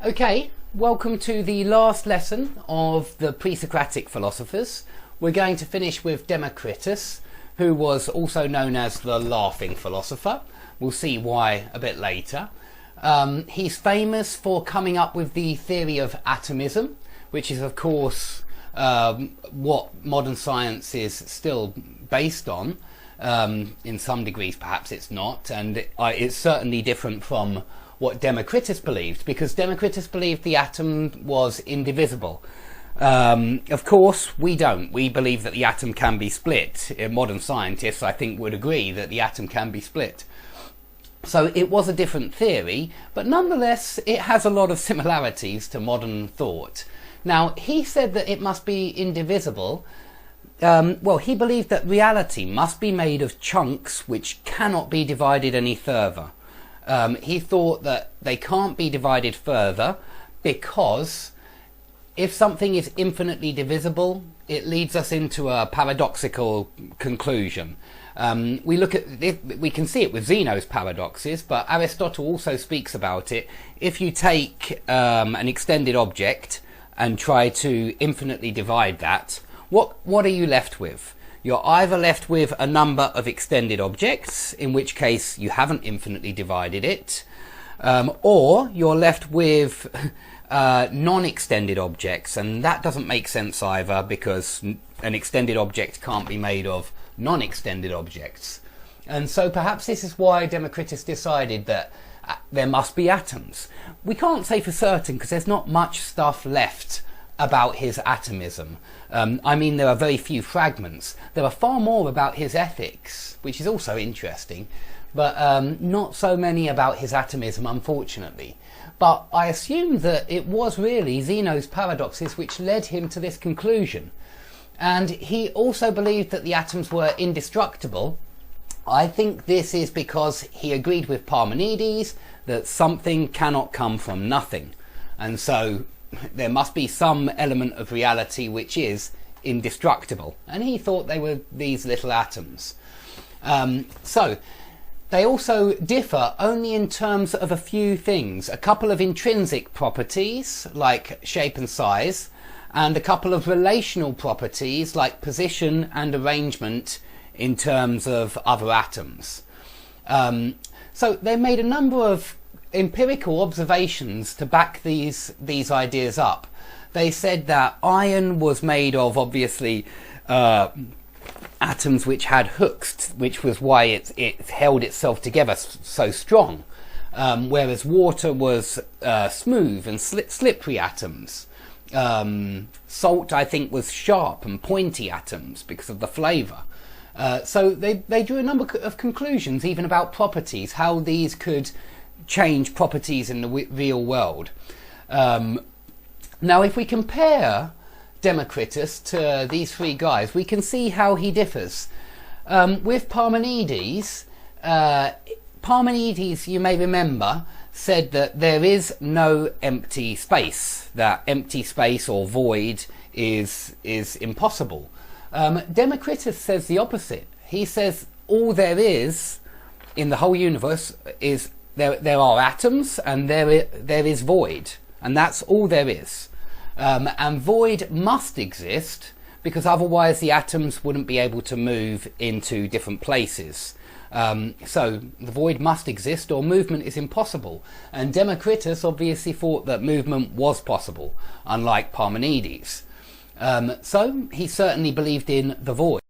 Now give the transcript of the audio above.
Okay, welcome to the last lesson of the pre-Socratic philosophers. We're going to finish with Democritus, who was also known as the laughing philosopher. We'll see why a bit later. He's famous for coming up with the theory of atomism, which is of course what modern science is still based on. In some degrees perhaps it's not, and it's certainly different from what Democritus believed, because Democritus believed the atom was indivisible. Of course we don't. We believe that the atom can be split. Modern scientists, I think, would agree that the atom can be split. So it was a different theory, but nonetheless it has a lot of similarities to modern thought. Now, he said that it must be indivisible. Well, he believed that reality must be made of chunks which cannot be divided any further. He thought that they can't be divided further because if something is infinitely divisible, it leads us into a paradoxical conclusion. We can see it with Zeno's paradoxes, but Aristotle also speaks about it. If you take an extended object and try to infinitely divide that, what are you left with? You're either left with a number of extended objects, in which case you haven't infinitely divided it, or you're left with non-extended objects, and that doesn't make sense either, because an extended object can't be made of non-extended objects. And so perhaps this is why Democritus decided that there must be atoms. We can't say for certain because there's not much stuff left about his atomism. I mean, there are very few fragments. There are far more about his ethics, which is also interesting, but not so many about his atomism, unfortunately. But I assume that it was really Zeno's paradoxes which led him to this conclusion. And he also believed that the atoms were indestructible. I think this is because he agreed with Parmenides that something cannot come from nothing. And so there must be some element of reality which is indestructible, and he thought they were these little atoms. So they also differ only in terms of a few things: a couple of intrinsic properties like shape and size, and a couple of relational properties like position and arrangement in terms of other atoms. So they made a number of empirical observations to back these ideas up. They said that iron was made of, obviously, atoms which had hooks, which was why it held itself together so strong, whereas water was smooth and slippery atoms. Salt, I think, was sharp and pointy atoms because of the flavour. So they drew a number of conclusions even about properties, how these could change properties in the real world. Now, if we compare Democritus to these three guys, we can see how he differs. With Parmenides, Parmenides, you may remember, said that there is no empty space, that empty space or void is impossible. Democritus says the opposite. He says all there is in the whole universe is there are atoms, and there is void, and that's all there is. And void must exist because otherwise the atoms wouldn't be able to move into different places. So the void must exist or movement is impossible. And Democritus obviously thought that movement was possible, unlike Parmenides. So he certainly believed in the void.